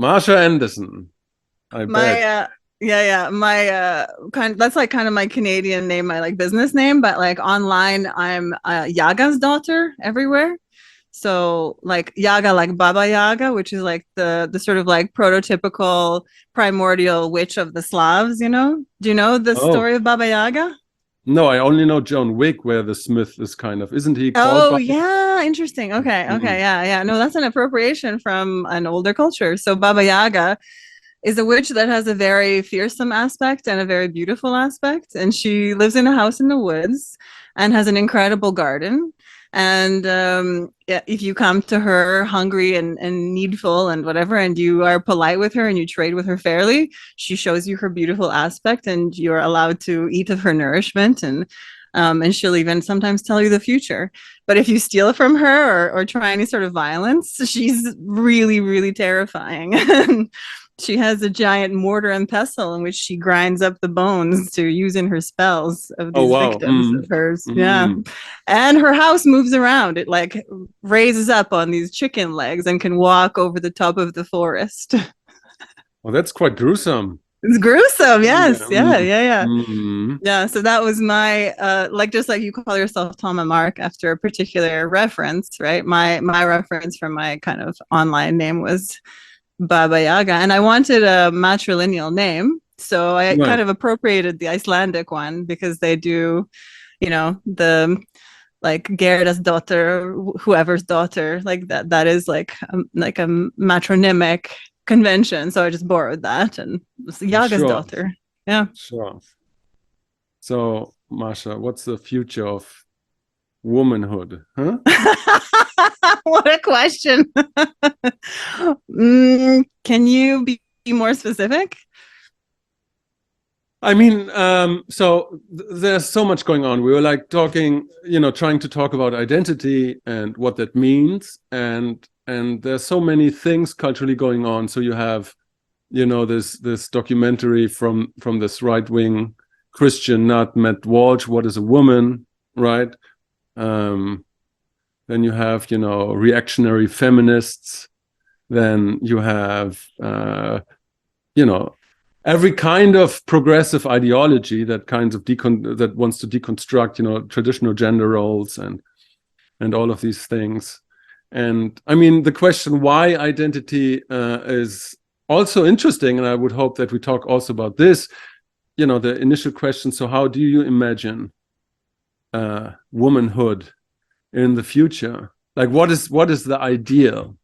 Masha Anderson, I bet. My my that's like kind of my Canadian name, my like business name, but like online I'm Yaga's daughter everywhere. So like Yaga, like Baba Yaga, which is like the sort of like prototypical primordial witch of the Slavs, you know? Do you know the Oh, story of Baba Yaga? no, I only know John Wick, where the Smith is kind of, isn't he called Oh by? yeah, interesting. Okay, Mm. yeah. No, that's an appropriation from an older culture. So Baba Yaga is a witch that has a very fearsome aspect and a very beautiful aspect. And she lives in a house in the woods and has an incredible garden. And yeah, if you come to her hungry and needful and whatever, and you are polite with her and you trade with her fairly, she shows you her beautiful aspect and you're allowed to eat of her nourishment. And she'll even sometimes tell you the future. But if you steal from her or try any sort of violence, she's really, really terrifying. She has a giant mortar and pestle in which she grinds up the bones to use in her spells of Oh, these wow. victims of hers. Yeah. Mm. And her house moves around. It like raises up on these chicken legs and can walk over the top of the forest. Well, that's quite gruesome. It's gruesome. Yeah. Yes. Yeah. Mm. Yeah, so that was my like just like you call yourself Tom and Mark after a particular reference, right? My reference from my kind of online name was Baba Yaga, and I wanted a matrilineal name, so I kind Right. of appropriated the Icelandic one because they do, the like Gerda's daughter, whoever's daughter, like that is like a matronymic convention. So I just borrowed that and it's Yaga's Sure. daughter. Yeah. Sure. So, Masha, what's the future of womanhood? Huh? What a question. Can you be more specific? I mean, there's so much going on. We were like talking, trying to talk about identity and what that means, and there's so many things culturally going on. So you have, this documentary from this right wing Christian nut Matt Walsh, "What is a Woman?" Right? Um, then you have, reactionary feminists. Then you have, you know, every kind of progressive ideology that kinds of that wants to deconstruct, traditional gender roles and all of these things. And I mean, the question why identity is also interesting, and I would hope that we talk also about this. The initial question: so, how do you imagine womanhood in the future? Like, what is the ideal?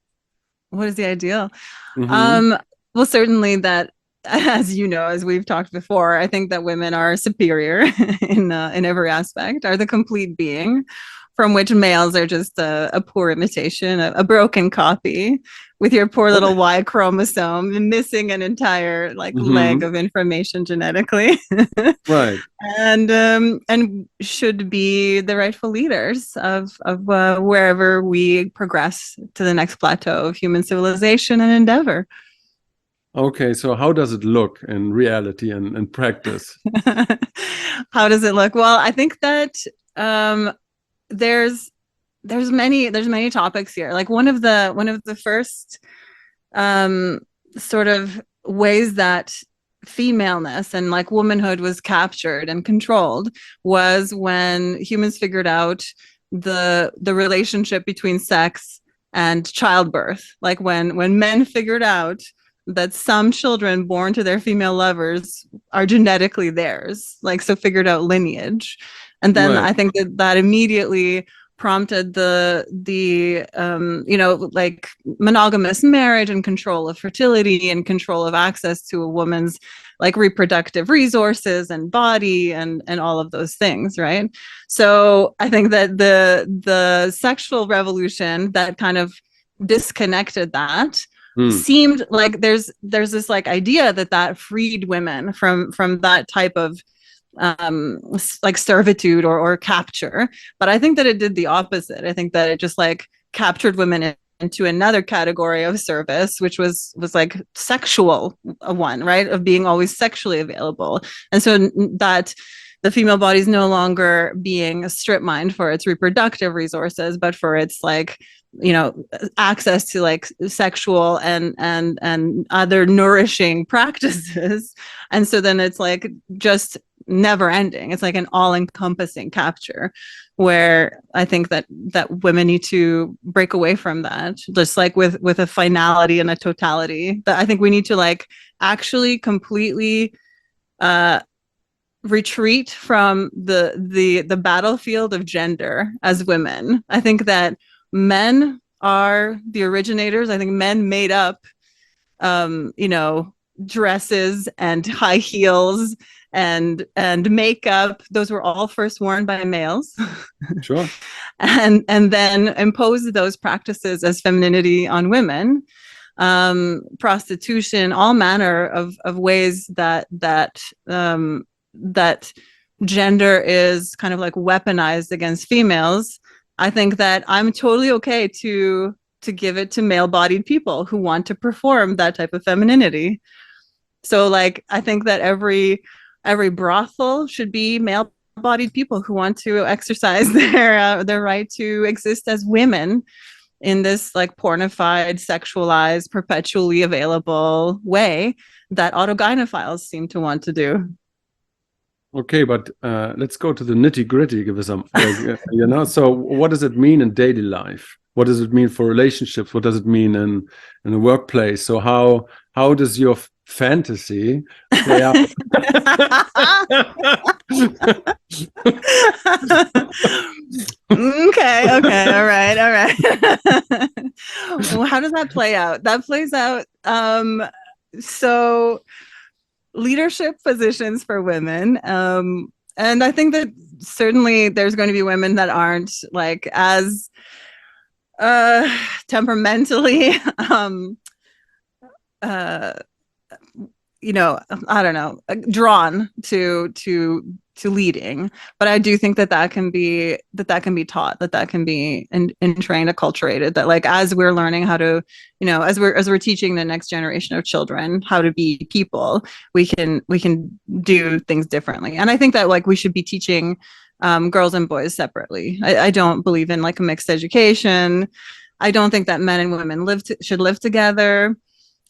What is the ideal? Mm-hmm. Um, well, certainly that, as you know, as we've talked before, I think that women are superior in every aspect, are the complete being, from which males are just a poor imitation, a broken copy, with your poor little Y chromosome missing an entire like leg Mm-hmm. of information genetically, Right. and should be the rightful leaders of wherever we progress to the next plateau of human civilization and endeavor. Okay, so how does it look in reality and practice? How does it look? Well, I think that um, there's there's many topics here. Like one of the first um, sort of ways that femaleness and like womanhood was captured and controlled was when humans figured out the relationship between sex and childbirth. Like when men figured out that some children born to their female lovers are genetically theirs, like so figured out lineage. And then Right. I think that immediately prompted the like monogamous marriage and control of fertility and control of access to a woman's like reproductive resources and body and all of those things, right? So I think that the sexual revolution that kind of disconnected that Hmm. seemed like there's this like idea that freed women from that type of like servitude or capture. But I think that it did the opposite. I think that it just like captured women into another category of service, which was like sexual one, right? Of being always sexually available. And so that the female body is no longer being strip mined for its reproductive resources, but for its like access to like sexual and other nourishing practices. And so then it's like just never ending. It's like an all-encompassing capture, where I think that women need to break away from that, just like with a finality and a totality. That I think we need to like actually completely retreat from the battlefield of gender as women. I think that men are the originators. I think men made up dresses and high heels and makeup. Those were all first worn by males. Sure. and then imposed those practices as femininity on women. Prostitution, all manner of ways that gender is kind of like weaponized against females. I think that I'm totally okay to give it to male-bodied people who want to perform that type of femininity. So like I think that every brothel should be male-bodied people who want to exercise their right to exist as women in this like pornified, sexualized, perpetually available way that autogynephiles seem to want to do. Okay, but let's go to the nitty-gritty. Give us some, So what does it mean in daily life? What does it mean for relationships? What does it mean in the workplace? So how does your fantasy play out? Okay, all right. Well, how does that play out? That plays out so leadership positions for women, and I think that certainly there's going to be women that aren't like as temperamentally I don't know, drawn to leading. But I do think that can be taught, that can be entrained, acculturated, that like as we're learning how to, as we're teaching the next generation of children how to be people, we can do things differently. And I think that like we should be teaching girls and boys separately. I don't believe in like a mixed education. I don't think that men and women should live together.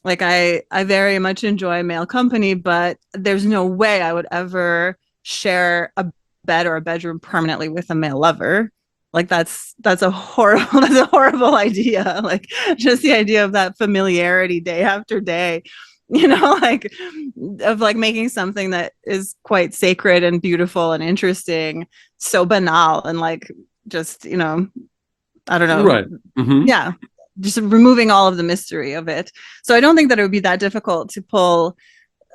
Like I very much enjoy male company, but there's no way I would ever share a bed or a bedroom permanently with a male lover. Like that's a horrible idea. Like just the idea of that familiarity day after day, like of like making something that is quite sacred and beautiful and interesting so banal and like just I don't know, right. Mm-hmm. Yeah, just removing all of the mystery of it. So I don't think that it would be that difficult to pull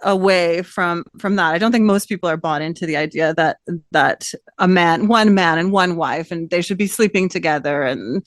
away from that. I don't think most people are bought into the idea that one man and one wife and they should be sleeping together and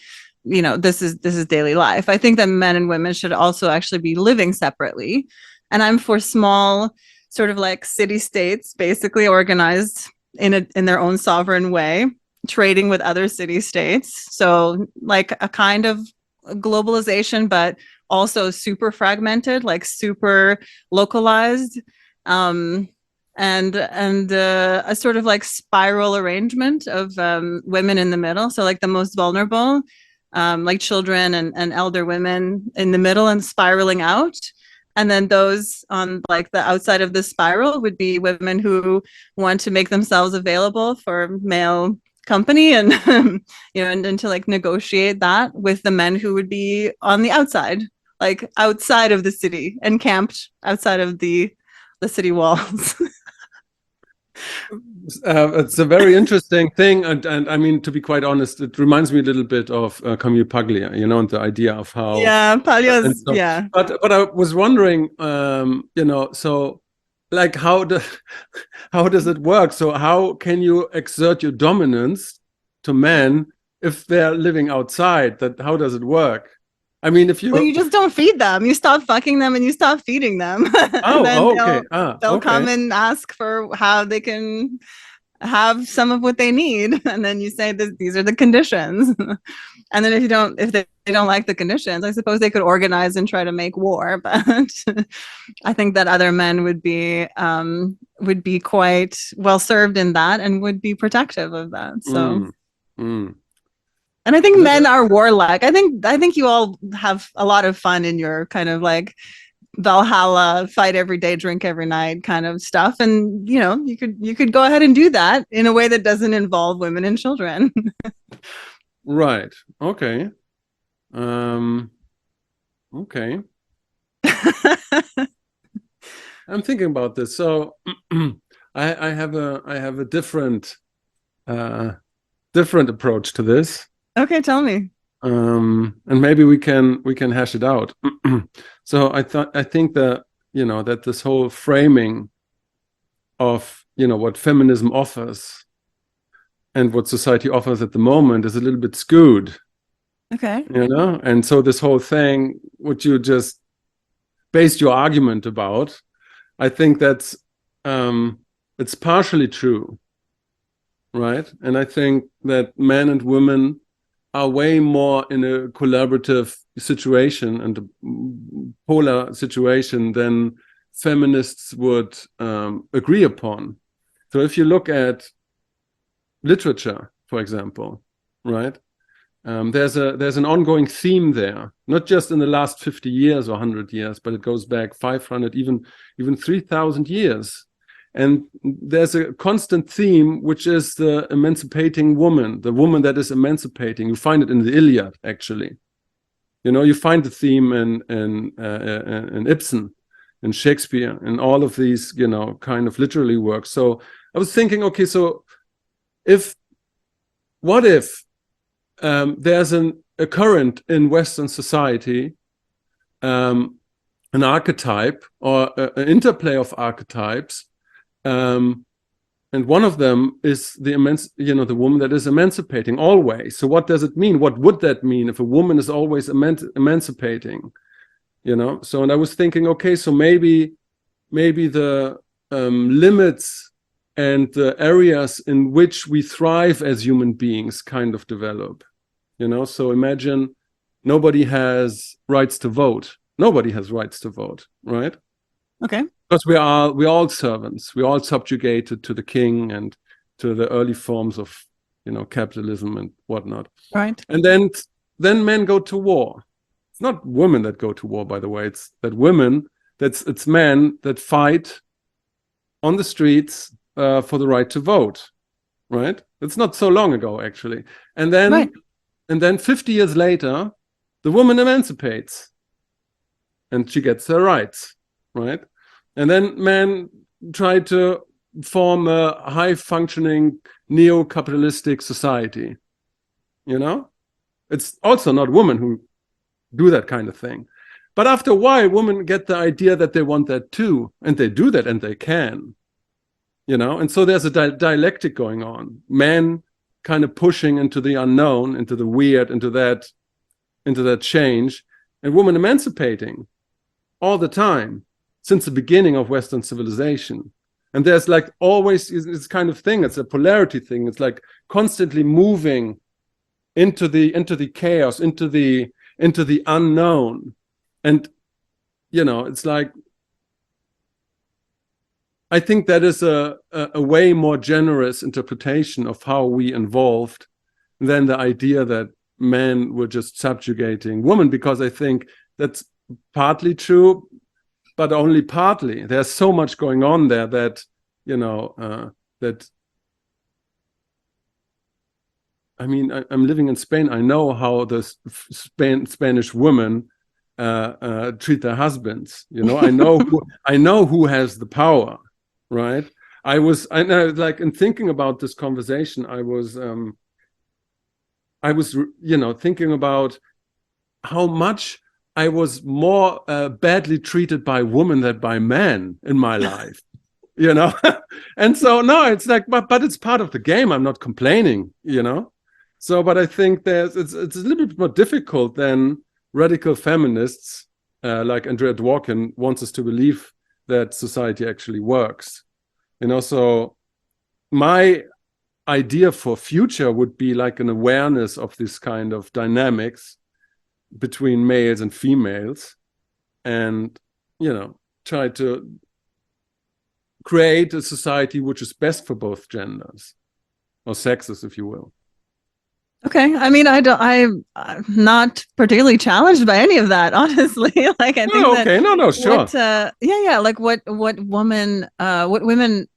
this is daily life. I think that men and women should also actually be living separately, and I'm for small sort of like city states basically organized in their own sovereign way, trading with other city states. So like a kind of globalization, but also super fragmented, like super localized, and a sort of like spiral arrangement of women in the middle. So like the most vulnerable, like children and elder women in the middle and spiraling out. And then those on like the outside of the spiral would be women who want to make themselves available for male company and and to like negotiate that with the men who would be on the outside, like outside of the city, encamped outside of the city walls. It's a very interesting thing, and I mean, to be quite honest, it reminds me a little bit of Camus Paglia, and the idea of how Paglia's But I was wondering, so like how does it work? So how can you exert your dominance to men if they're living outside? How does it work? I mean, if you just don't feed them, you stop fucking them and you stop feeding them. Okay. They'll come and ask for how they can have some of what they need, and then you say these are the conditions. And then if they don't like the conditions, I suppose they could organize and try to make war. But I think that other men would be quite well served in that and would be protective of that. So And I think men are warlike. I think you all have a lot of fun in your kind of like Valhalla, fight every day, drink every night kind of stuff. And you know, you could go ahead and do that in a way that doesn't involve women and children. Right. Okay. Okay. I'm thinking about this. So I have a different different approach to this. Okay, tell me. And maybe we can hash it out. So I think that, you know, that this whole framing of, you know, what feminism offers and what society offers at the moment is a little bit skewed. Okay. You know, and so this whole thing, what you just based your argument about, I think that's it's partially true, right? And I think that men and women are way more in a collaborative situation and a polar situation than feminists would agree upon. So if you look at literature, for example, right? There's an ongoing theme there, not just in the last 50 years or 100 years, but it goes back 500, even 3,000 years. And there's a constant theme, which is the emancipating woman, the woman that is emancipating. You find it in the Iliad, actually. You know, you find the theme in Ibsen, in Shakespeare, in all of these, you know, kind of literary works. So I was thinking, okay, so what if there's a current in Western society, an archetype or an interplay of archetypes, and one of them is the woman that is emancipating always. So what does it mean? What would that mean if a woman is always emancipating? You know. So, and I was thinking, okay, so maybe the limits and the areas in which we thrive as human beings kind of develop. You know, so imagine nobody has rights to vote. Nobody has rights to vote, right? Okay. Because we're all servants. We're all subjugated to the king and to the early forms of, you know, capitalism and whatnot. Right. And then men go to war. It's not women that go to war, by the way. It's it's men that fight on the streets for the right to vote, right? It's not so long ago, actually. And then 50 years later, the woman emancipates and she gets her rights, right? And then men try to form a high-functioning neo-capitalistic society. You know? It's also not women who do that kind of thing. But after a while, women get the idea that they want that too, and they do that, and they can. You know? And so there's a dialectic going on. Men kind of pushing into the unknown, into the weird, into that change, and women emancipating all the time since the beginning of Western civilization. And there's like always this kind of thing. It's a polarity thing. It's like constantly moving into the chaos, into the unknown. And you know, it's like, I think that is a way more generous interpretation of how we evolved than the idea that men were just subjugating women, because I think that's partly true, but only partly. There's so much going on there that, you know, that, I mean, I'm living in Spain. I know how the Spanish women treat their husbands. You know, I know who has the power, right? I know, like, in thinking about this conversation, I was, you know, thinking about how much I was more badly treated by women than by men in my life, you know? And so, no, it's like, but it's part of the game. I'm not complaining, you know? So, but I think it's a little bit more difficult than radical feminists like Andrea Dworkin wants us to believe that society actually works, you know? So my idea for future would be like an awareness of this kind of dynamics between males and females, and, you know, try to create a society which is best for both genders, or sexes, if you will. Okay. I mean, I'm not particularly challenged by any of that, honestly. Like, I think that Okay, no, sure. yeah, like what women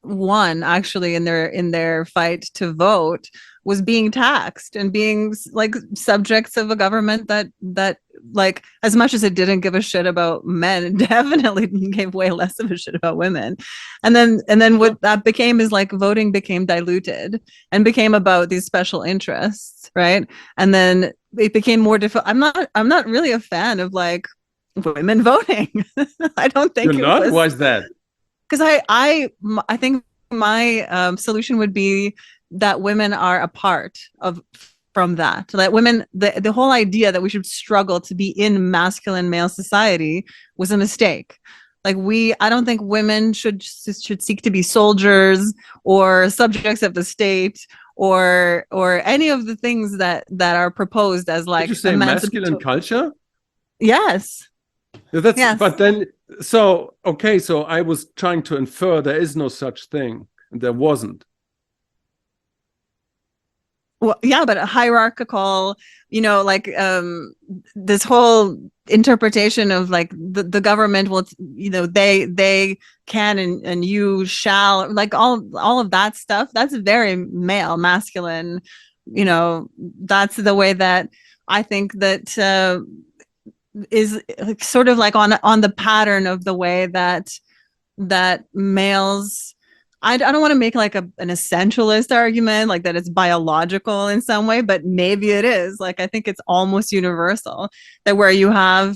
won actually in their fight to vote was being taxed and being like subjects of a government that like, as much as it didn't give a shit about men, it definitely gave way less of a shit about women. And then what that became is like voting became diluted and became about these special interests, right? And then it became more difficult. I'm not really a fan of like women voting. I don't You're think it not? was Why is that? because I think my solution would be that women are a part of from that. That women, the whole idea that we should struggle to be in masculine male society was a mistake. Like I don't think women should seek to be soldiers or subjects of the state or any of the things that are proposed as Did you like say masculine emancipatory. culture? Yes, Yeah, that's, yes. but then, so, okay, so I was trying to infer there is no such thing, and there wasn't. Well, yeah, but a hierarchical, like this whole interpretation of like the government will, they can and you shall, like all of that stuff. That's very male, masculine. That's the way that I think that is like, sort of like on the pattern of the way that males. I don't want to make like an essentialist argument, like that it's biological in some way, but maybe it is. Like I think it's almost universal that where you have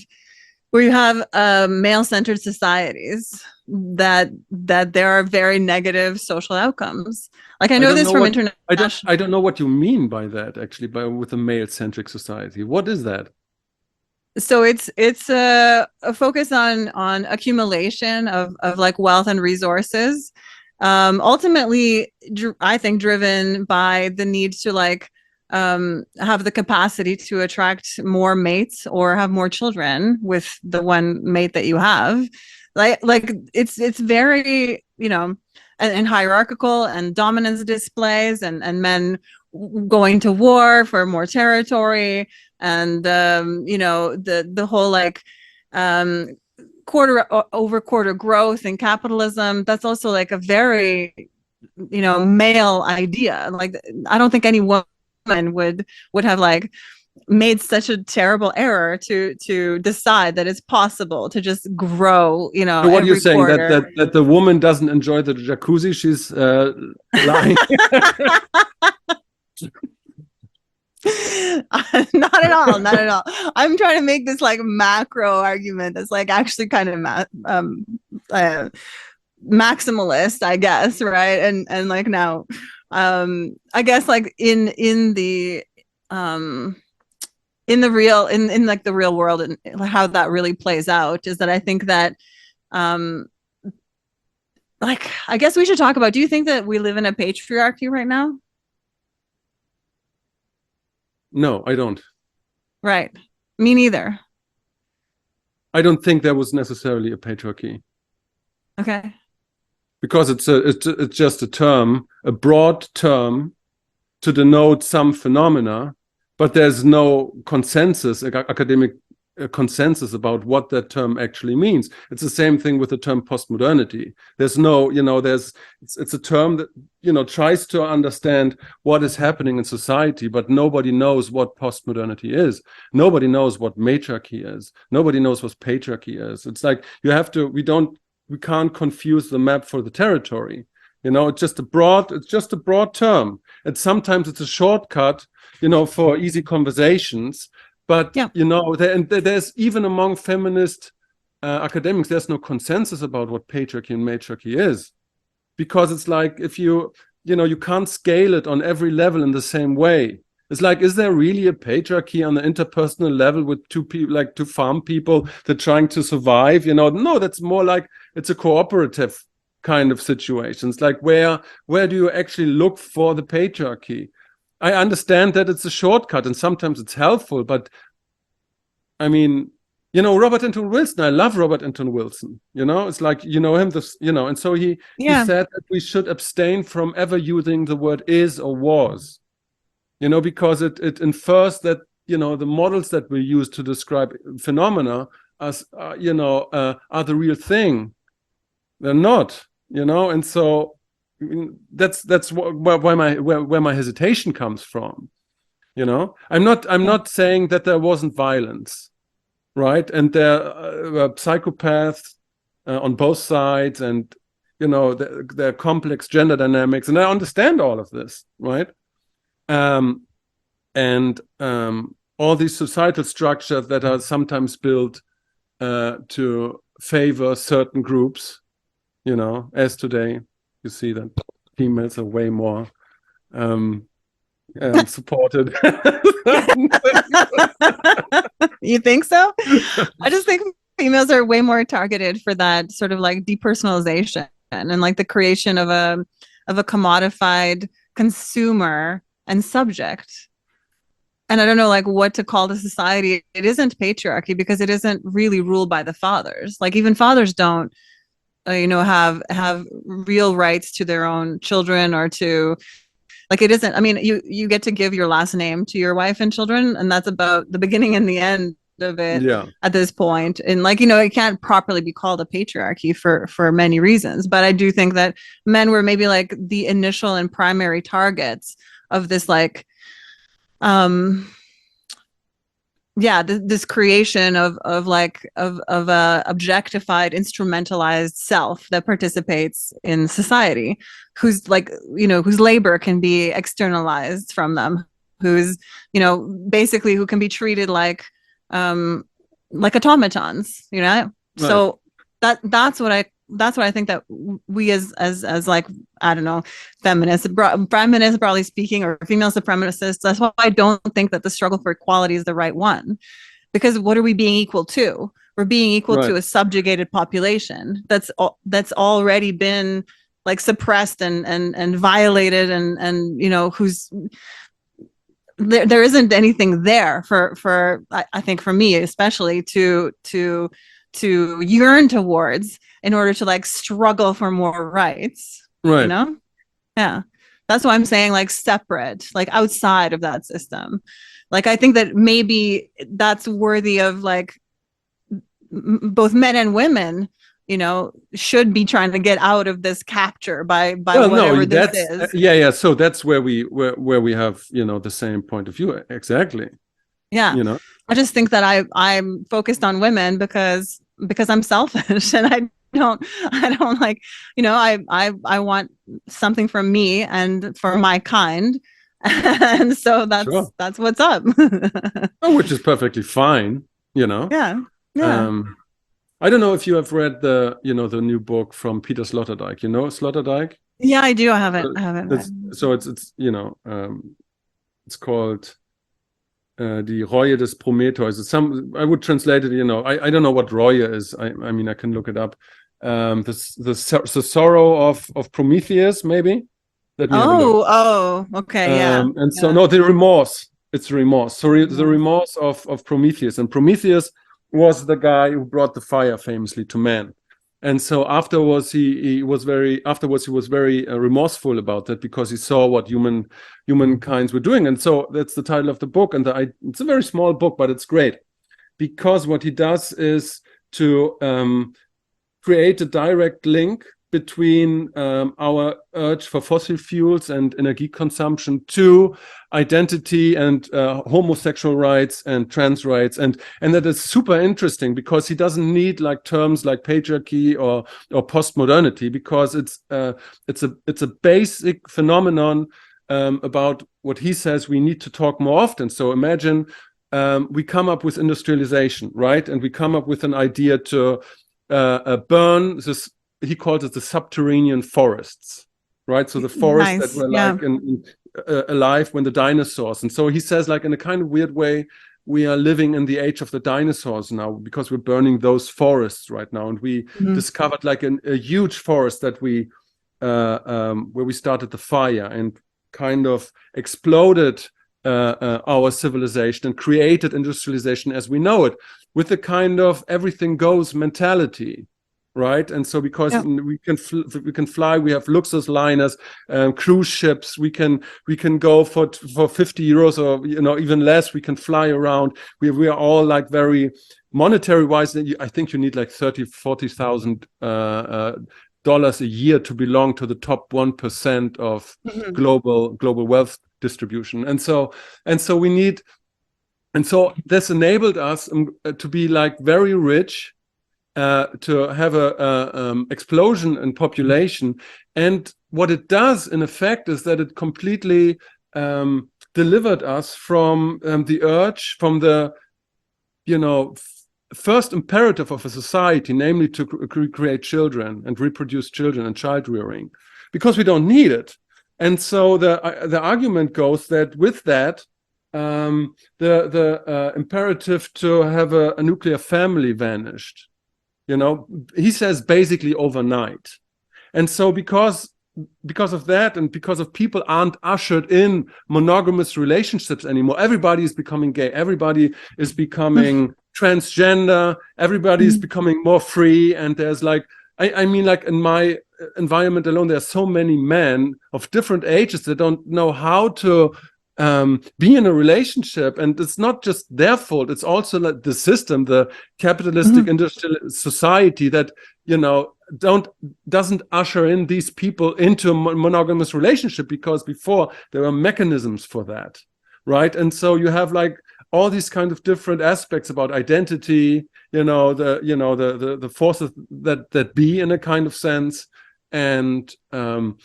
male-centered societies that there are very negative social outcomes. Like I I know don't this know from what international. I don't know what you mean by that actually, by with a male-centric society. What is that? So it's a focus on accumulation of like wealth and resources, ultimately I think driven by the need to like have the capacity to attract more mates or have more children with the one mate that you have. Like it's very, and hierarchical and dominance displays and men going to war for more territory and the whole like um quarter over quarter growth and capitalism. That's also like a very male idea. Like I don't think any woman would have like made such a terrible error to decide that it's possible to just grow So what are you every saying, that quarter. that the woman doesn't enjoy the jacuzzi? She's lying. Not at all, not at all. I'm trying to make this like macro argument that's like actually kind of uh, maximalist, I guess, right? And like now, I guess like in the real in like the real world and how that really plays out is that I think that um like I guess we should talk about, do you think that we live in a patriarchy right now? No, I don't. Right. Me neither. I don't think there was necessarily a patriarchy, Okay. because it's just a term, a broad term to denote some phenomena, but there's no consensus, academic consensus about what that term actually means. It's the same thing with the term postmodernity. There's no, it's a term that, tries to understand what is happening in society, but nobody knows what postmodernity is. Nobody knows what matriarchy is. Nobody knows what patriarchy is. It's like we can't confuse the map for the territory. It's just a broad term. And sometimes it's a shortcut, for easy conversations. But Yeah. there's even among feminist academics, there's no consensus about what patriarchy and matriarchy is, because it's like if you can't scale it on every level in the same way. It's like, is there really a patriarchy on the interpersonal level with two people, like two farm people that are trying to survive? No, that's more like it's a cooperative kind of situation. It's like where do you actually look for the patriarchy? I understand that it's a shortcut and sometimes it's helpful, but I mean, Robert Anton Wilson, I love Robert Anton Wilson. It's like, him, and so he Yeah. said that we should abstain from ever using the word is or was. because it infers that, the models that we use to describe phenomena as, are the real thing. They're not, and so that's where my hesitation comes from. I'm not saying that there wasn't violence, right? And there were psychopaths on both sides, and there are complex gender dynamics, and I understand all of this, right? And all these societal structures that are sometimes built to favor certain groups, as today you see that females are way more supported. You think so? I just think females are way more targeted for that sort of like depersonalization and like the creation of a commodified consumer and subject. And I don't know like what to call the society. It isn't patriarchy because it isn't really ruled by the fathers. Like even fathers don't have real rights to their own children, or to, like, it isn't, I mean, you get to give your last name to your wife and children, and that's about the beginning and the end of it at this point. And like, it can't properly be called a patriarchy for many reasons. But I do think that men were maybe like the initial and primary targets of this, like, this creation of a objectified, instrumentalized self that participates in society, whose whose labor can be externalized from them, who's basically who can be treated like automatons, Right. So that's what I think that we as like, I don't know, feminists, broadly speaking, or female supremacists, that's why I don't think that the struggle for equality is the right one. Because what are we being equal to? We're being equal to a subjugated population that's already been like suppressed and violated, and who's there isn't anything there for I think for me especially to yearn towards in order to like struggle for more rights, right? That's why I'm saying like separate, like outside of that system. Like I think that maybe that's worthy of like both men and women, should be trying to get out of this capture by whatever this is. So that's where we have the same point of view. Exactly. I just think that I'm focused on women because I'm selfish, and I don't like, I want something from me and for my kind, and so that's what's up. Which is perfectly fine, I don't know if you have read the new book from Peter Sloterdijk. Sloterdijk? Yeah, I do. I haven't. So it's it's called Die Reue des Prometheus. I would translate it. I don't know what Reue is. I mean, I can look it up. The sorrow of Prometheus, maybe. Okay, yeah. So the remorse. It's remorse. So the remorse of Prometheus, and Prometheus was the guy who brought the fire famously to man. And so afterwards he was very remorseful about that, because he saw what humankinds were doing. And so that's the title of the book. And it's a very small book, but it's great, because what he does is to create a direct link between our urge for fossil fuels and energy consumption to identity and homosexual rights and trans rights, and that is super interesting, because he doesn't need like terms like patriarchy or postmodernity, because it's a basic phenomenon about what he says we need to talk more often. So imagine we come up with industrialization, right, and we come up with an idea to burn this. He calls it the subterranean forests, right? So the forests that were like alive when the dinosaurs. And so he says, like, in a kind of weird way, we are living in the age of the dinosaurs now, because we're burning those forests right now. And we discovered like a huge forest that where we started the fire and kind of exploded our civilization and created industrialization as we know it, with the kind of everything goes mentality. right? And so because we can fly, we have Luxus liners, cruise ships, we can go for 50 euros or even less. We can fly around. We are all like very monetary wise. I think you need like 30,000-40,000 dollars a year to belong to the top 1% of global wealth distribution. And so we need, and so this enabled us to be like very rich, to have a explosion in population. And what it does in effect is that it completely delivered us from the urge, from the first imperative of a society, namely to create children and reproduce children and child rearing, because we don't need it. And so the argument goes that with that, the imperative to have a nuclear family vanished. He says basically overnight. And so because of that, and because of people aren't ushered in monogamous relationships anymore, everybody is becoming gay, everybody is becoming transgender, everybody is becoming more free. And there's like, I mean, like in my environment alone, there's so many men of different ages that don't know how to be in a relationship. And it's not just their fault, it's also like the system, the capitalistic industrial society that doesn't usher in these people into a monogamous relationship, because before there were mechanisms for that, right? And so you have like all these kind of different aspects about identity, the forces that be, in a kind of sense, and the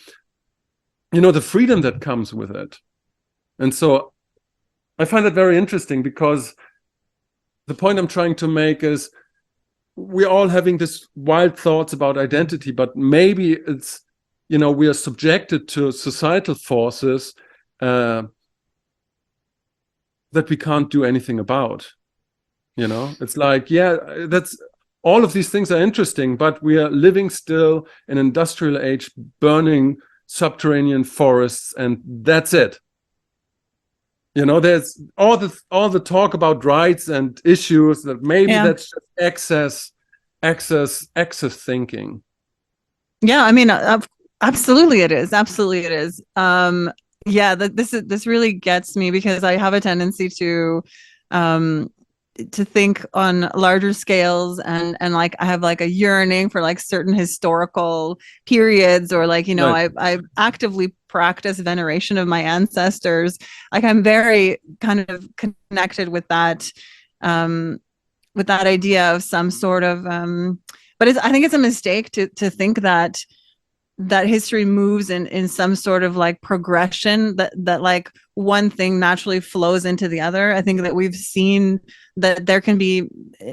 freedom that comes with it. And so I find it very interesting, because the point I'm trying to make is we're all having this wild thoughts about identity, but maybe it's, we are subjected to societal forces that we can't do anything about. It's like, that's, all of these things are interesting, but we are living still in industrial age, burning subterranean forests, and that's it. There's all the talk about rights and issues, that maybe that's just excess thinking. Yeah, I mean, absolutely it is. Absolutely it is. This really gets me, because I have a tendency to think on larger scales, and like I have like a yearning for like certain historical periods, or like right. I actively practice veneration of my ancestors. Like I'm very kind of connected with that idea of some sort of but I think it's a mistake to think that history moves in some sort of like progression, that like one thing naturally flows into the other. I think that we've seen that there can be,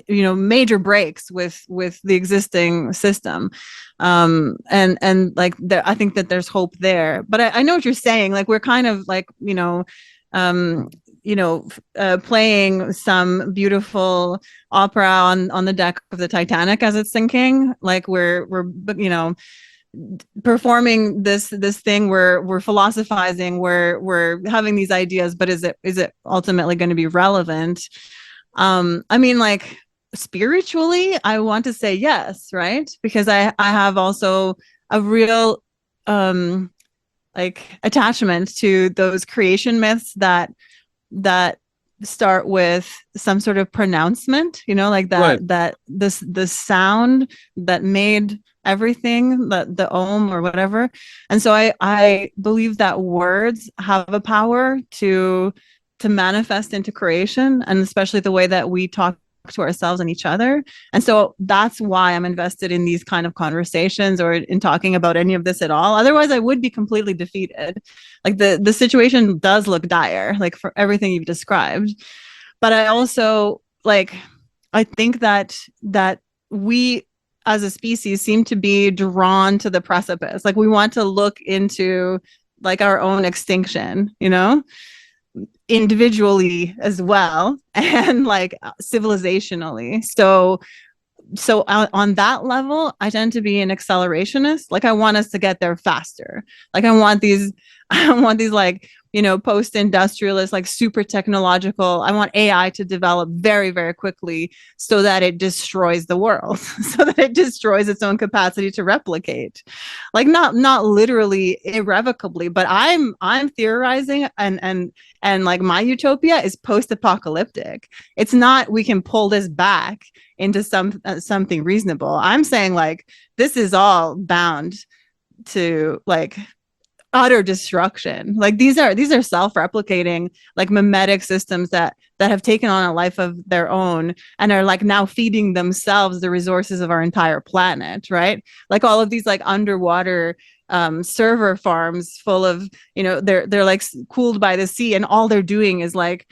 major breaks with the existing system. And like I think that there's hope there, but I know what you're saying. Like we're kind of like, playing some beautiful opera on the deck of the Titanic as it's sinking. Like we're performing this thing, we're philosophizing, we're having these ideas, but is it ultimately going to be relevant? I mean, like spiritually, I want to say yes, right? Because I have also a real like attachment to those creation myths that start with some sort of pronouncement, like that, right. That the sound that made everything, the Om or whatever. And so I believe that words have a power to manifest into creation, and especially the way that we talk to ourselves and each other. And so that's why I'm invested in these kind of conversations, or in talking about any of this at all. Otherwise I would be completely defeated. Like the situation does look dire, like for everything you've described. But I also I think that we as a species seem to be drawn to the precipice. Like we want to look into like our own extinction, individually as well, and like civilizationally. So on that level, I tend to be an accelerationist. Like I want us to get there faster. Like I want these like, post-industrialist, like super technological. I want AI to develop very, very quickly so that it destroys the world, so that it destroys its own capacity to replicate. Like not literally irrevocably, but I'm theorizing, and like my utopia is post-apocalyptic. It's not we can pull this back into something reasonable. I'm saying like this is all bound to like utter destruction. Like these are self-replicating, like mimetic systems that have taken on a life of their own and are like now feeding themselves the resources of our entire planet, right? Like all of these like underwater server farms full of, they're like cooled by the sea, and all they're doing is like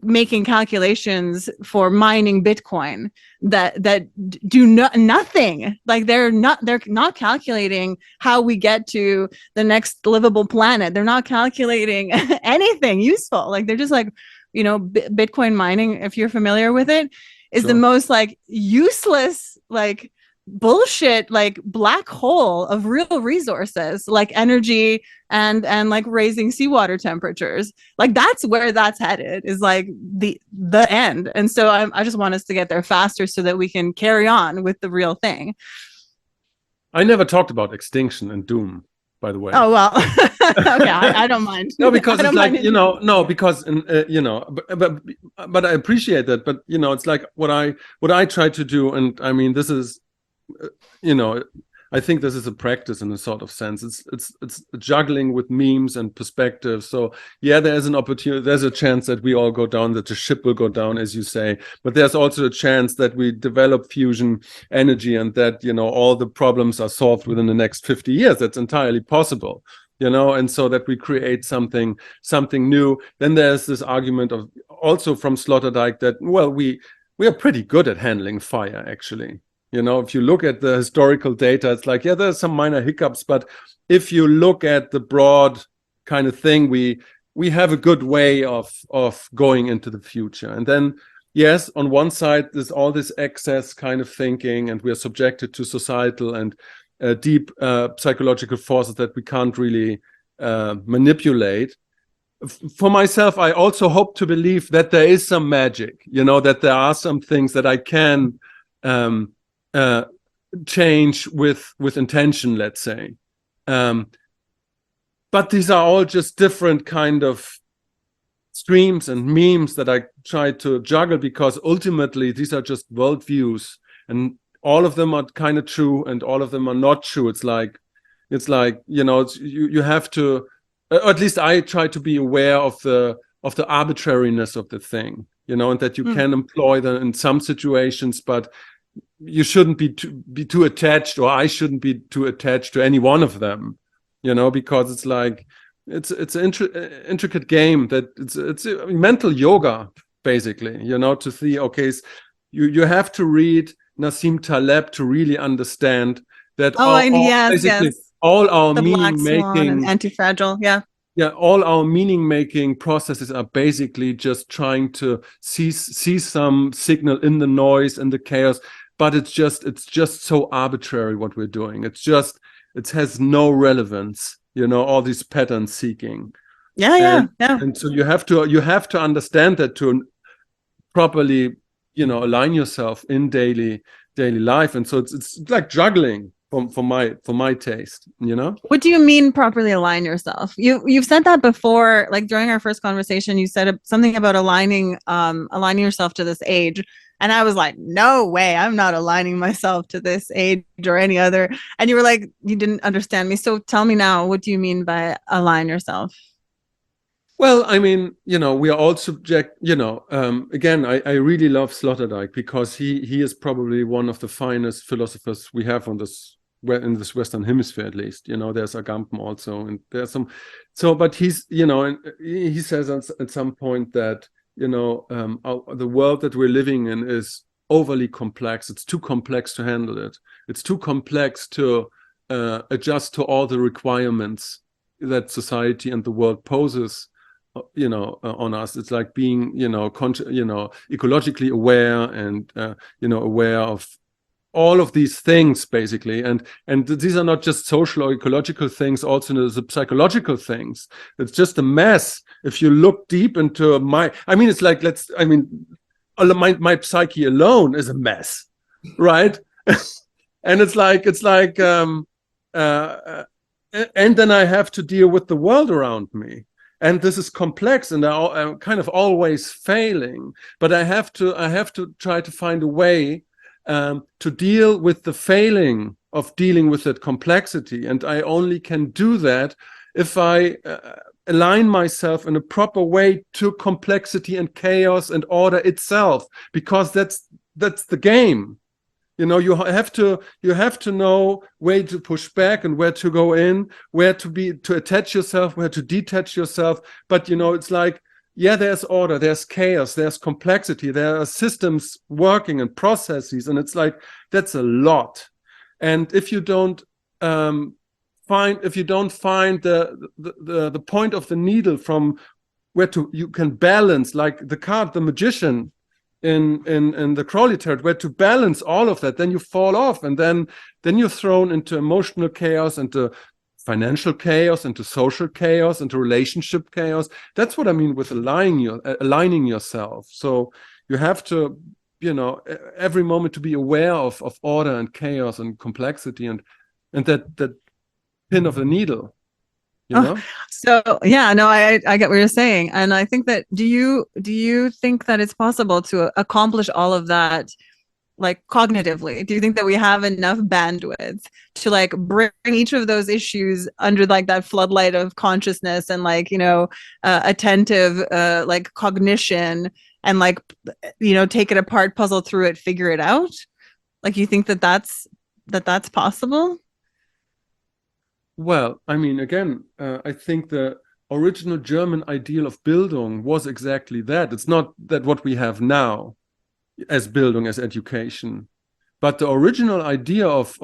making calculations for mining Bitcoin that do nothing. Like they're not calculating how we get to the next livable planet. They're not calculating anything useful. Like they're just like, Bitcoin mining, if you're familiar with it, is the most like useless, like bullshit, like black hole of real resources, like energy and like raising seawater temperatures. Like that's where that's headed, is like the end. And so I just want us to get there faster so that we can carry on with the real thing. I never talked about extinction and doom, by the way. Oh, well. Okay, I don't mind. No, because it's like, because but I appreciate that. But it's like what I try to do, and I mean, this is, I think this is a practice in a sort of sense. It's juggling with memes and perspectives. So yeah, there's an opportunity, there's a chance that we all go down, that the ship will go down, as you say. But there's also a chance that we develop fusion energy, and that all the problems are solved within the next 50 years. That's entirely possible. And so that we create something new. Then there's this argument of also from Sloterdijk that, well, we are pretty good at handling fire, actually. If you look at the historical data, it's like, yeah, there's some minor hiccups, but if you look at the broad kind of thing, we have a good way of going into the future. And then, yes, on one side, there's all this excess kind of thinking, and we are subjected to societal and deep psychological forces that we can't really manipulate. For myself, I also hope to believe that there is some magic, that there are some things that I can change with intention, let's say. But these are all just different kind of streams and memes that I try to juggle, because ultimately these are just worldviews, and all of them are kind of true and all of them are not true. It's like you have to, or at least I try to be aware of the arbitrariness of the thing, and that you can employ them in some situations, but you shouldn't be too attached, or I shouldn't be too attached to any one of them, because it's like it's an intricate game that it's mental yoga, basically, to see, okay, you have to read Nassim Taleb to really understand that all our the meaning making and anti-fragile, all our meaning making processes are basically just trying to see some signal in the noise and the chaos, but it's just so arbitrary what we're doing. It has no relevance, all these pattern seeking. And so you have to understand that to properly align yourself in daily life. And so it's like juggling for my taste. What do you mean properly align yourself? You've said that before, like during our first conversation. You said something about aligning yourself to this age, and I was like, no way, I'm not aligning myself to this age or any other. And you were like, you didn't understand me. So tell me now, what do you mean by align yourself? Well, I mean, we are all subject, again, I really love Sloterdijk, because he is probably one of the finest philosophers we have in this Western hemisphere, at least. There's Agamben also, and there's some. So, but he's, he says at some point that, the world that we're living in is overly complex. It's too complex to handle it. It's too complex to adjust to all the requirements that society and the world poses on us. It's like being ecologically aware, and aware of all of these things basically, and these are not just social or ecological things, also the psychological things. It's just a mess if you look deep into it's like, my psyche alone is a mess, right? And it's like and then I have to deal with the world around me, and this is complex, and I'm kind of always failing, but I have to try to find a way to deal with the failing of dealing with that complexity. And I only can do that if I align myself in a proper way to complexity and chaos and order itself, because that's the game. You have to know where to push back and where to go in, where to attach yourself, where to detach yourself. But it's like, yeah, there's order, there's chaos, there's complexity, there are systems working and processes, and it's like, that's a lot. And if you don't find the point of the needle from where you can balance, like the magician in the Crowley tarot, where to balance all of that, then you fall off, and then you're thrown into emotional chaos, into financial chaos, into social chaos, into relationship chaos. That's what I mean with aligning yourself. So you have to, every moment to be aware of order and chaos and complexity, and that pin of the needle. So yeah, no, I get what you're saying, and I think that do you think that it's possible to accomplish all of that, like cognitively? Do you think that we have enough bandwidth to like bring each of those issues under like that floodlight of consciousness and like attentive like cognition, and like take it apart, puzzle through it, figure it out? Like, you think that's possible? Well, again, I think the original German ideal of Bildung was exactly that. It's not that what we have now as Bildung, as education, but the original idea of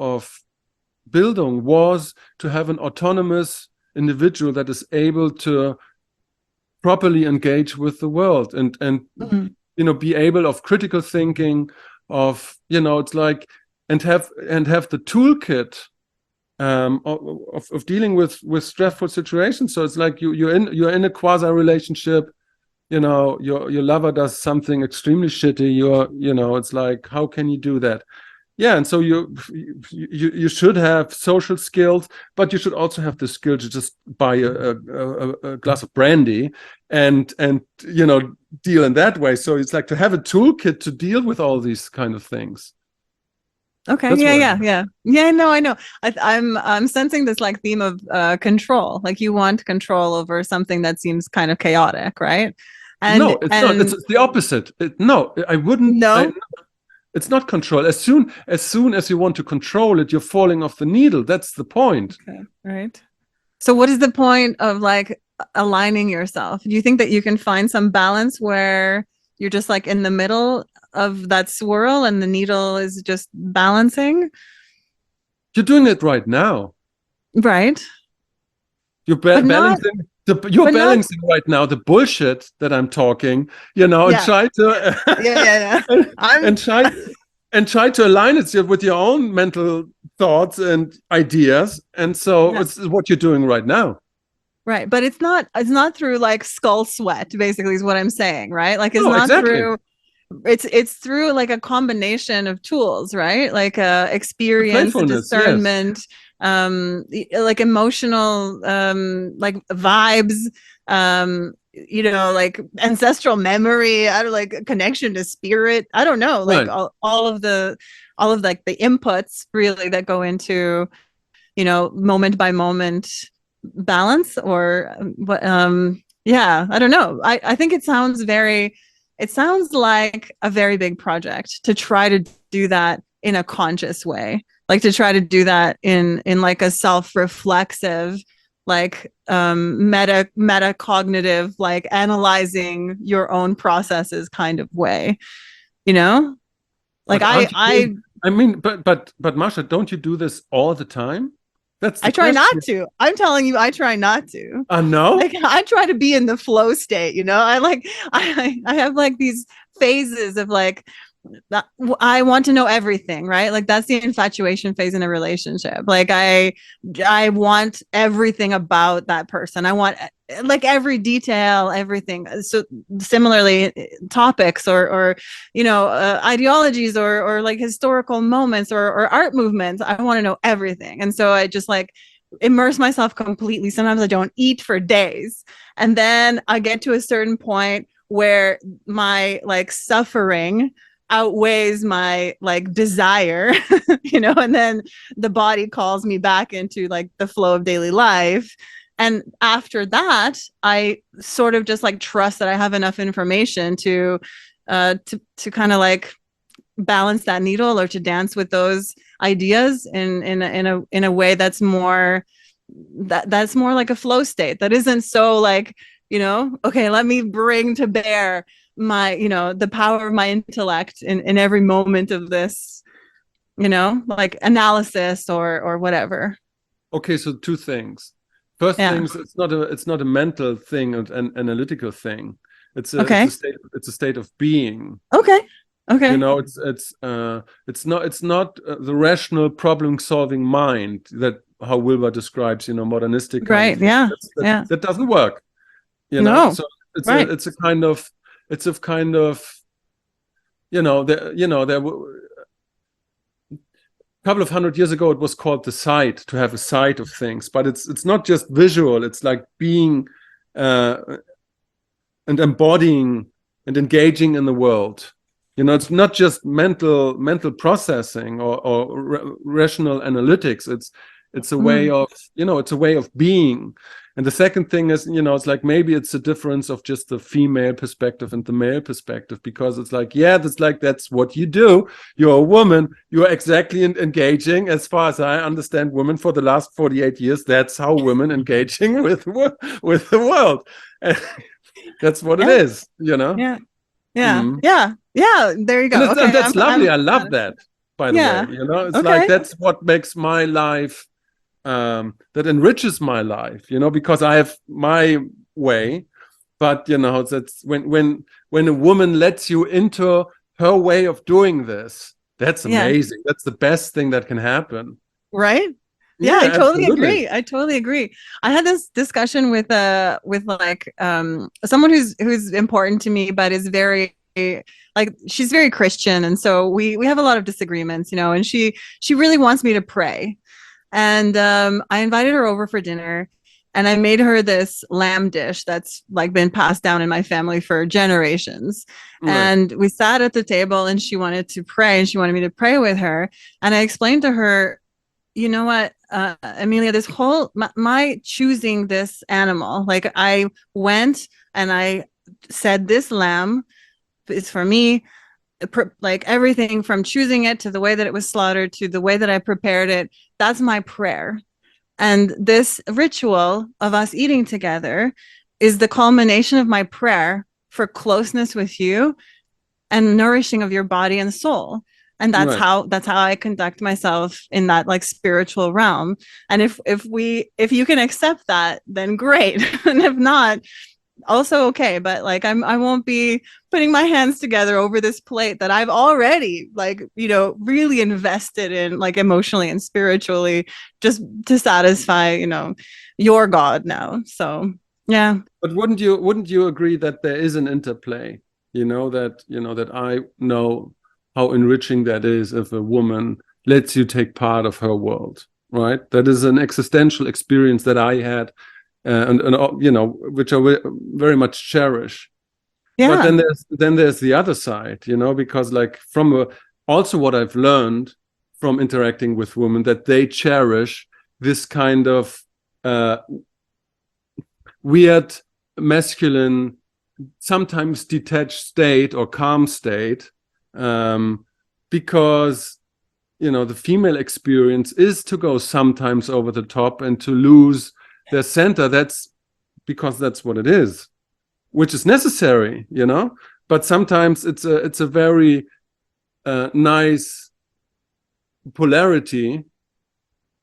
Bildung was to have an autonomous individual that is able to properly engage with the world, and be able of critical thinking, of it's like, and have the toolkit of dealing with stressful situations. So it's like you're in a quasi relationship, your lover does something extremely shitty, it's like, how can you do that? Yeah, and so you should have social skills, but you should also have the skill to just buy a glass of brandy and deal in that way. So it's like to have a toolkit to deal with all these kind of things. Okay. Yeah. No, I know. I'm sensing this like theme of control. Like, you want control over something that seems kind of chaotic, right? And no, it's not. It's the opposite. No, I wouldn't. No, it's not control. As soon as you want to control it, you're falling off the needle. That's the point. Okay. Right. So what is the point of like aligning yourself? Do you think that you can find some balance where you're just like in the middle of that swirl and the needle is just balancing? You're doing it right now. Right. You're balancing. You're balancing right now the bullshit that I'm talking, and try to and try to align it with your own mental thoughts and ideas. And so it's what you're doing right now. Right. But it's not through like skull sweat, basically, is what I'm saying, right? Like, it's not through, it's through like a combination of tools, right? Like experience, discernment, like emotional like vibes, like ancestral memory, I don't like connection to spirit, I don't know, like all of like the inputs really that go into moment by moment balance, or what. I don't know, I think it sounds like a very big project to try to do that in a conscious way, like to try to do that in like a self-reflexive, like metacognitive, like analyzing your own processes kind of way, like but Masha, don't you do this all the time? I try not to. I'm telling you, I try not to. No? Like, I try to be in the flow state, I have like these phases of like I want to know everything, right? Like that's the infatuation phase in a relationship. Like I want everything about that person. I want like every detail, everything. So similarly, topics or ideologies or like historical moments or art movements. I want to know everything, and so I just like immerse myself completely. Sometimes I don't eat for days, and then I get to a certain point where my like suffering outweighs my like desire, and then the body calls me back into like the flow of daily life. And after that, I sort of just like trust that I have enough information to kind of like balance that needle, or to dance with those ideas in a way that's more that's more like a flow state, that isn't so like, okay, let me bring to bear my, the power of my intellect in every moment of this, like analysis or whatever. Okay, so two things. First Yeah. things, it's not a mental thing and an analytical thing. Okay. It's a state of being. Okay. Okay. It's not the rational problem solving mind that how Wilber describes, modernistic kind of Right. thing. Yeah. Yeah. That doesn't work. No. So Right. it's a kind of there couple of 100 years ago it was called the sight, to have a sight of things, but it's not just visual. It's like being and embodying and engaging in the world. It's not just mental processing or rational analytics. It's a way of it's a way of being. And the second thing is, it's like maybe it's a difference of just the female perspective and the male perspective, because it's like, that's what you do. You're a woman. You're exactly engaging, as far as I understand women for the last 48 years. That's how women engaging with the world. And that's what it is, Yeah. Yeah. Yeah. Yeah. There you go. And Okay. that's lovely. I love that, by the way. Yeah. It's like Okay. that's what makes my life that enriches my life, because I have my way. But that's when a woman lets you into her way of doing this, that's amazing. That's the best thing that can happen. Right. Yeah, I totally agree. I totally agree. I had this discussion with like someone who's important to me, but is very like, she's very Christian, and so we have a lot of disagreements, and she really wants me to pray. And I invited her over for dinner, and I made her this lamb dish that's like been passed down in my family for generations. Right. And we sat at the table, and she wanted to pray, and she wanted me to pray with her. And I explained to her, you know what, Amelia, this whole my choosing this animal, like I went and I said, this lamb is for me, like everything from choosing it to the way that it was slaughtered to the way that I prepared it, that's my prayer. And this ritual of us eating together is the culmination of my prayer for closeness with you and nourishing of your body and soul. And that's right. how I conduct myself in that like spiritual realm. And if you can accept that, then great. And if not, also okay. But like I won't be putting my hands together over this plate that I've already like, really invested in, like emotionally and spiritually, just to satisfy, your God now. So yeah. But wouldn't you agree that there is an interplay? That I know how enriching that is if a woman lets you take part of her world, right? That is an existential experience that I had, and which I very much cherish. Yeah. But then there's the other side, because like also what I've learned from interacting with women, that they cherish this kind of weird masculine, sometimes detached state or calm state. Because the female experience is to go sometimes over the top and to lose their center. That's because that's what it is, which is necessary, but sometimes it's a very nice polarity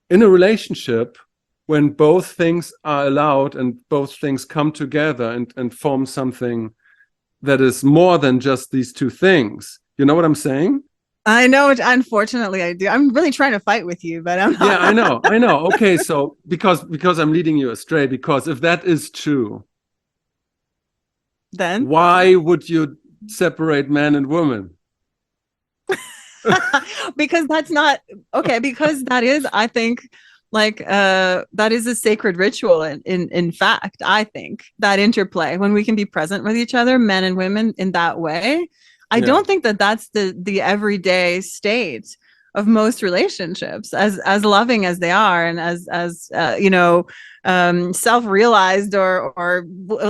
in a relationship when both things are allowed and both things come together and form something that is more than just these two things. You know what I'm saying? I know, unfortunately I do. I'm really trying to fight with you, but I'm not. Yeah, I know. Okay, so because I'm leading you astray, because if that is true, Then why would you separate man and woman? because that's not okay, because that is, I think, like that is a sacred ritual in fact. I think that interplay, when we can be present with each other, men and women, in that way, I Yeah. don't think that that's the everyday state of most relationships, as loving as they are, and as self-realized or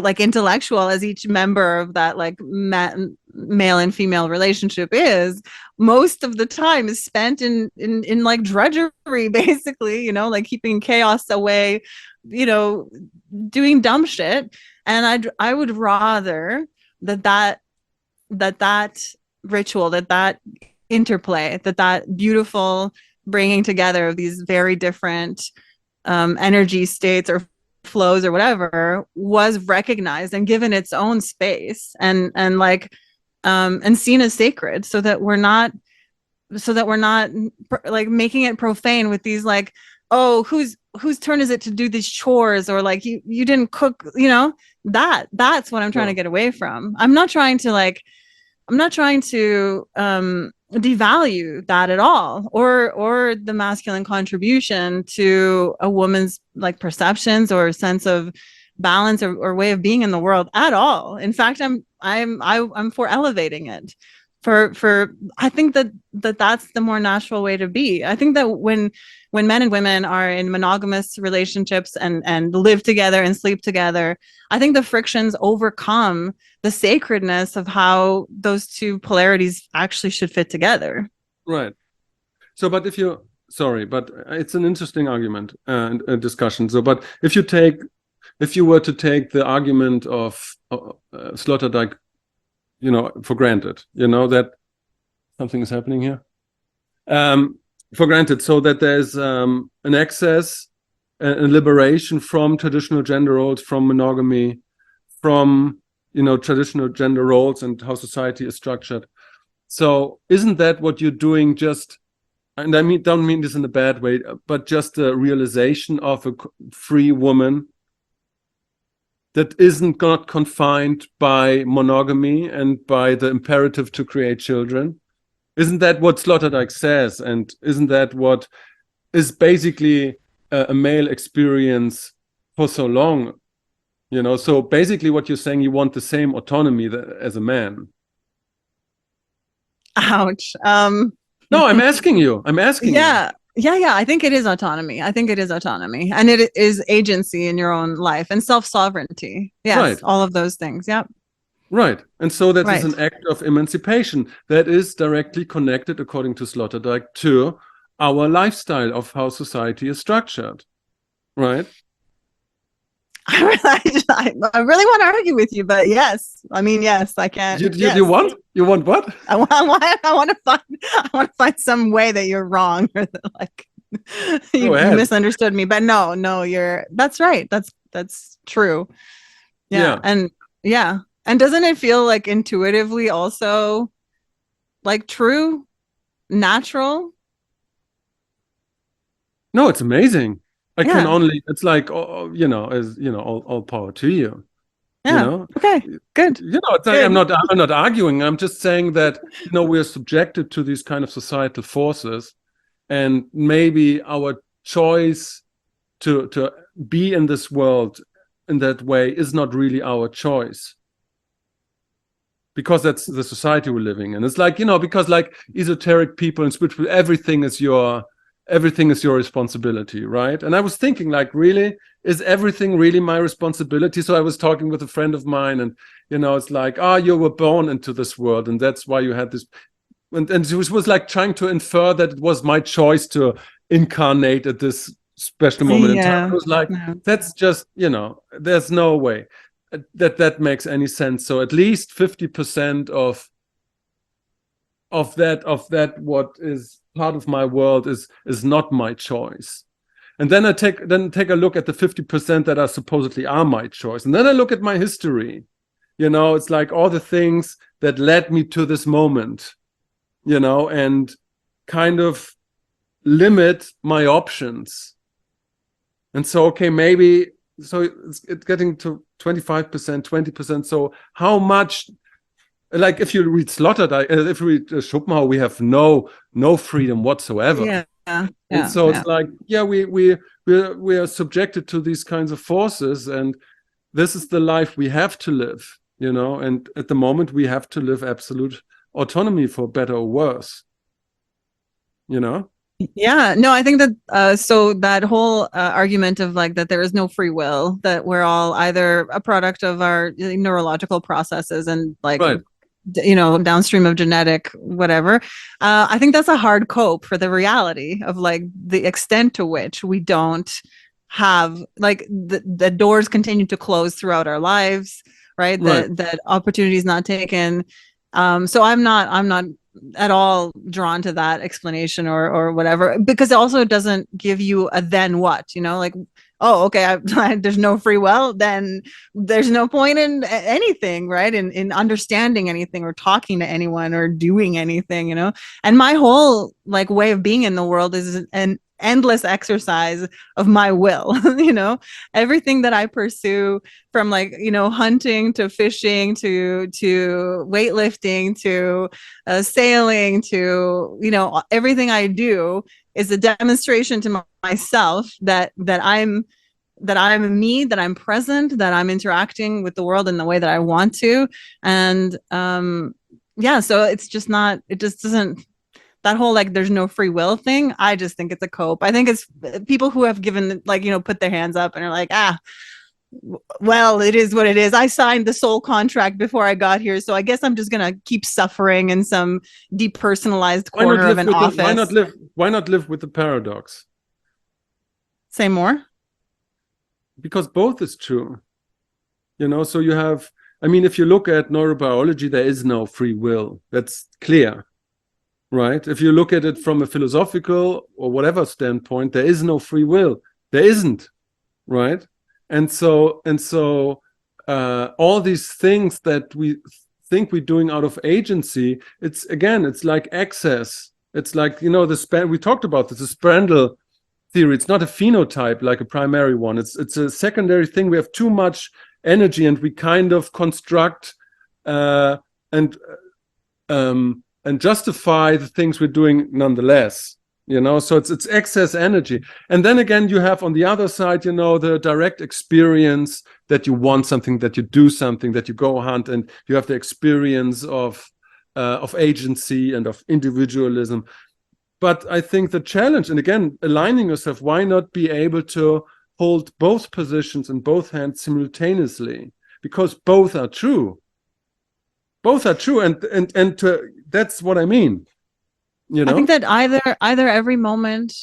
like intellectual as each member of that like male and female relationship is. Most of the time is spent in like drudgery, basically, like keeping chaos away, doing dumb shit. And I would rather that ritual, that interplay, that beautiful bringing together of these very different energy states or flows or whatever was recognized and given its own space, and seen as sacred, so that we're not like making it profane with these like, oh, whose turn is it to do these chores, or like you didn't cook, that's what I'm trying to get away from. I'm not trying to devalue that at all, or the masculine contribution to a woman's like perceptions or sense of balance or way of being in the world at all. In fact, I'm for elevating it. For I think that's the more natural way to be. I think that when men and women are in monogamous relationships and live together and sleep together, I think the frictions overcome the sacredness of how those two polarities actually should fit together. Right. So, but but it's an interesting argument and a discussion. So, but if you were to take the argument of Sloterdijk, for granted, that something is happening here, for granted, so that there's an excess and liberation from traditional gender roles, from monogamy, from traditional gender roles and how society is structured. So isn't that what you're doing? Just, and don't mean this in a bad way, but just a realization of a free woman that isn't not confined by monogamy and by the imperative to create children. Isn't that what Sloterdijk says? And isn't that what is basically a male experience for so long? So basically what you're saying, you want the same autonomy as a man. Ouch. No, I'm asking you. Yeah. I think it is autonomy. And it is agency in your own life and self-sovereignty. Yes, right. All of those things. Yep. Right. And so that is an act of emancipation that is directly connected, according to Sloterdijk, to our lifestyle of how society is structured. Right? I really want to argue with you, but yes. I mean, yes, I can't. You want what? I want to find some way that you're wrong, or that like you misunderstood me. But no, that's right. That's true. Yeah. And doesn't it feel like intuitively also like true, natural? No, it's amazing. Can only, it's like, all power to you. Yeah. Okay, good. It's like, I'm not arguing. I'm just saying that, we're subjected to these kind of societal forces, and maybe our choice to be in this world in that way is not really our choice, because that's the society we're living in. It's like, because like esoteric people and spiritual, everything is your responsibility, right? And I was thinking, like, really, is everything really my responsibility? So I was talking with a friend of mine, and it's like, you were born into this world, and that's why you had this. And she was like trying to infer that it was my choice to incarnate at this special moment in time. I was like, that's just, there's no way that makes any sense. So at least 50% of that what is part of my world is not my choice. And then I take a look at the 50% that are supposedly are my choice. And then I look at my history. It's like all the things that led me to this moment. and kind of limit my options. And so, okay, maybe, so it's getting to 25%, 20%. So how much, like if you read Sloterdijk, if you read Schopenhauer, we have no freedom whatsoever. Yeah. And so it's like, we are subjected to these kinds of forces, and this is the life we have to live, and at the moment we have to live absolute autonomy, for better or worse. Yeah, no, I think that so that whole argument of like that there is no free will, that we're all either a product of our neurological processes and like Right. Downstream of genetic whatever. I think that's a hard cope for the reality of like the extent to which we don't have like the doors continue to close throughout our lives, right? That opportunity is not taken. So I'm not at all drawn to that explanation or whatever, because it also doesn't give you a then what, like, oh, okay, there's no free will, then there's no point in anything, right? In understanding anything or talking to anyone or doing anything, and my whole like way of being in the world is an endless exercise of my will. Everything that I pursue, from like hunting to fishing to weightlifting to sailing to everything I do is a demonstration to myself that I'm me, that I'm present, that I'm interacting with the world in the way that I want to. And so it's just not, it just doesn't, that whole like there's no free will thing, I just think it's a cope. I think it's people who have given like put their hands up and are like, well, it is what it is. I signed the soul contract before I got here, so I guess I'm just gonna keep suffering in some depersonalized corner of an office. Why not live with the paradox? Say more. Because both is true. So you have, if you look at neurobiology, there is no free will. That's clear. Right? If you look at it from a philosophical or whatever standpoint, there is no free will. There isn't, right? And so all these things that we think we're doing out of agency, it's like excess. It's like, we talked about this, the Sprendel theory. It's not a phenotype like a primary one. It's a secondary thing. We have too much energy, and we kind of construct and justify the things we're doing nonetheless, so it's excess energy. And then again, you have on the other side, the direct experience that you want something, that you do something, that you go hunt, and you have the experience of agency and of individualism. But I think the challenge, and again, aligning yourself, why not be able to hold both positions in both hands simultaneously? Because both are true. Both are true, and that's what I mean. I think that either every moment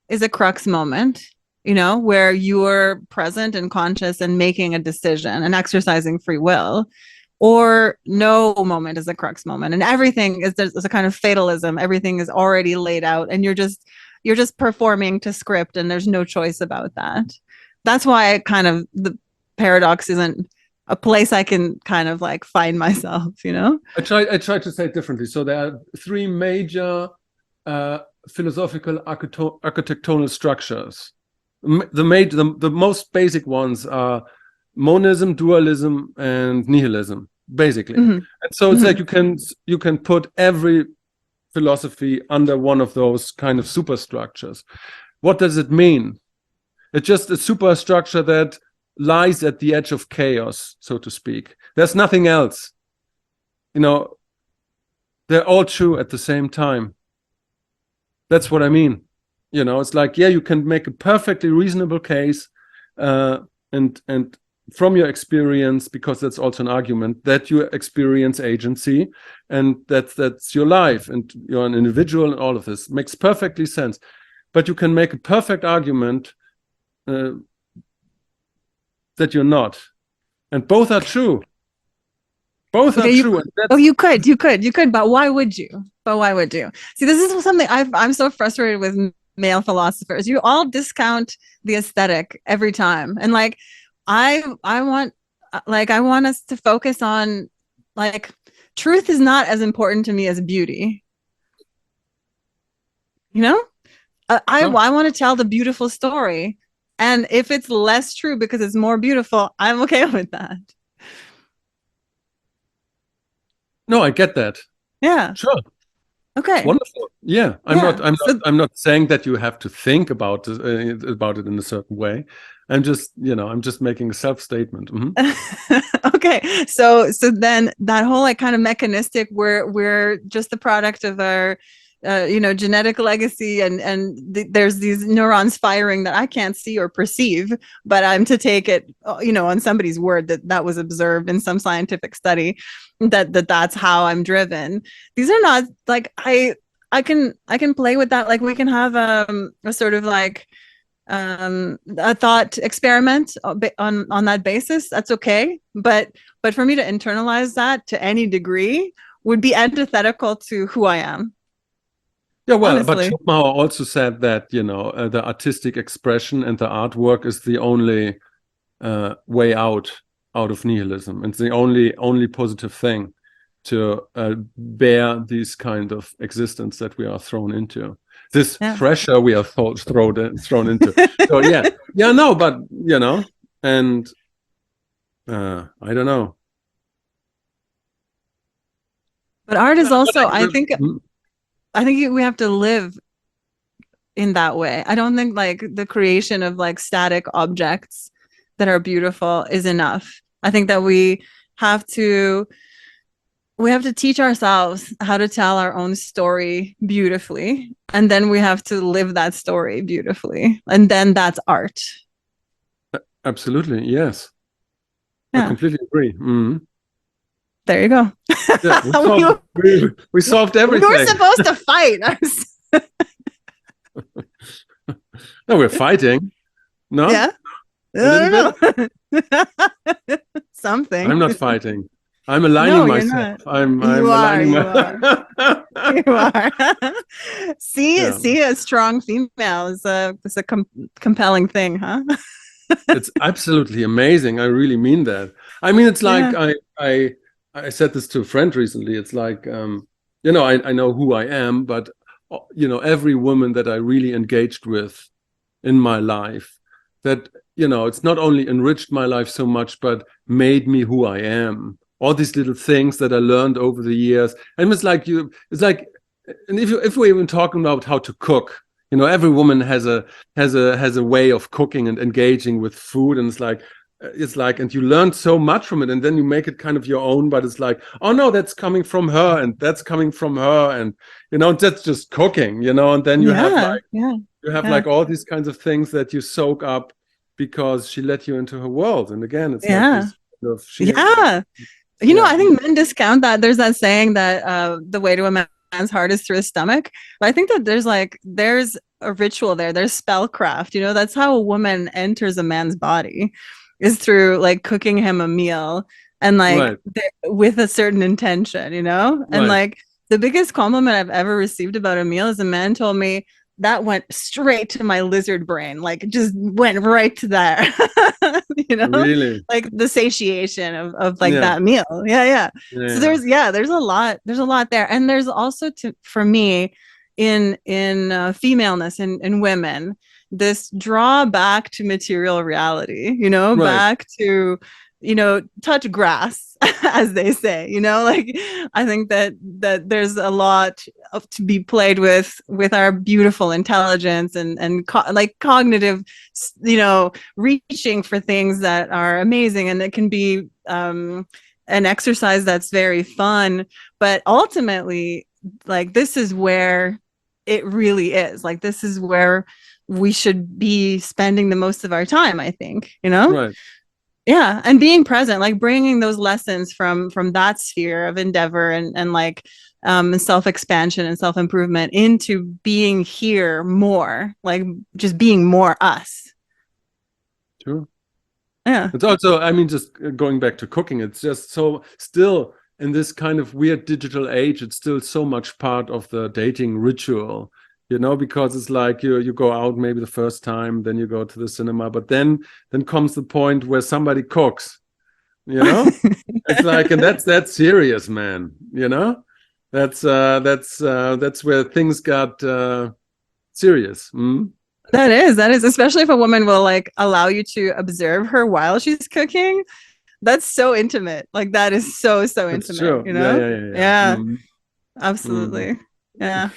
is a crux moment, where you're present and conscious and making a decision and exercising free will, or no moment is a crux moment, and everything is there's a kind of fatalism. Everything is already laid out, and you're just performing to script, and there's no choice about that. That's why the paradox isn't a place I can kind of like find myself, I try to say it differently. So there are three major philosophical architectonal structures. The most basic ones are monism, dualism, and nihilism, basically. Mm-hmm. And so it's like you can put every philosophy under one of those kind of superstructures. What does it mean? It's just a superstructure that lies at the edge of chaos, so to speak. There's nothing else. They're all true at the same time. That's what I mean. It's like, you can make a perfectly reasonable case, and from your experience, because that's also an argument, that you experience agency, and that's your life, and you're an individual, and all of this makes perfectly sense. But you can make a perfect argument that you're not, and both are true. Both are true. You could, but why would you? See, this is something I'm so frustrated with male philosophers. You all discount the aesthetic every time, and like I want us to focus on like truth is not as important to me as beauty. You know, I No, want to tell the beautiful story. And if it's less true because it's more beautiful, I'm okay with that. no, I get that. Yeah. Sure. Okay. Wonderful. Yeah, Yeah. So I'm not saying that you have to think about it in a certain way. I'm just, I'm just making a self-statement. okay. So then that whole like kind of mechanistic, we're just the product of our genetic legacy, and there's these neurons firing that I can't see or perceive, but I'm to take it on somebody's word that that was observed in some scientific study, that's how I'm driven. These are not like I can play with that. Like we can have a sort of like a thought experiment on that basis. That's okay, but for me to internalize that to any degree would be antithetical to who I am, Yeah, well, but honestly. Schopenhauer also said that, the artistic expression and the artwork is the only way out of nihilism. It's the only positive thing to bear these kind of existence that we are thrown into. This Yeah. pressure we are thrown into. So yeah, no, but and I don't know. But art is also, I But, think, we have to live in that way. I don't think like the creation of like static objects that are beautiful is enough. I think that have to we have to teach ourselves how to tell our own story beautifully, and then we have to live that story beautifully, and then that's art. Absolutely, yes. I Yeah, completely agree. there you go. Yeah, we solved We were everything. supposed to fight. No, we're fighting. No, Yeah, a little bit. something. I'm not fighting. I'm aligning No, you're myself. not. I'm You are. aligning You are. my. You are. Yeah, see, a strong female is a compelling thing, huh? it's absolutely amazing. I really mean that. I mean, it's like Yeah. I said this to a friend recently. It's like I know who I am, but every woman that I really engaged with in my life, that it's not only enriched my life so much, but made me who I am. All these little things that I learned over the years, and it's like and if we're even talking about how to cook, every woman has a way of cooking and engaging with food, and it's like, and you learn so much from it, and then you make it kind of your own. But it's like, oh no, that's coming from her, and that's coming from her, and that's just cooking, and then Yeah. Yeah. you have Yeah. like all these kinds of things that you soak up because she let you into her world. And again, it's like Yeah. this Yeah. yeah, I think men discount that. There's that saying that the way to a man's heart is through his stomach. But I think that there's a ritual there. There's spellcraft. That's how a woman enters a man's body, is through like cooking him a meal, and like right, with a certain intention, and right. like the biggest compliment I've ever received about a meal is a man told me that went straight to my lizard brain, like just went right to there. you know Really, like the satiation of like yeah, that meal. Yeah, yeah. So yeah, there's a lot there, and there's also, for me, in femaleness, in women, this drawback to material reality, right. back to touch grass, as they say. Like, I think that there's a lot to be played with our beautiful intelligence, and like cognitive, reaching for things that are amazing, and it can be an exercise that's very fun. But ultimately, like, this is where it really is. Like, this is where we should be spending the most of our time, I think. Right. Yeah, and being present, like bringing those lessons from that sphere of endeavor, and like self-expansion and self-improvement into being here more, like just being more us. Sure. Yeah. It's also, I mean, just going back to cooking, it's just so still in this kind of weird digital age, it's still so much part of the dating ritual, because it's like you go out maybe the first time, then you go to the cinema, but then comes the point where somebody cooks, It's like, and that's serious, man, That's where things got serious. That is, especially if a woman will like allow you to observe her while she's cooking. That's so intimate. Like that is so That's intimate, true. you know? Yeah. Yeah, absolutely. Yeah.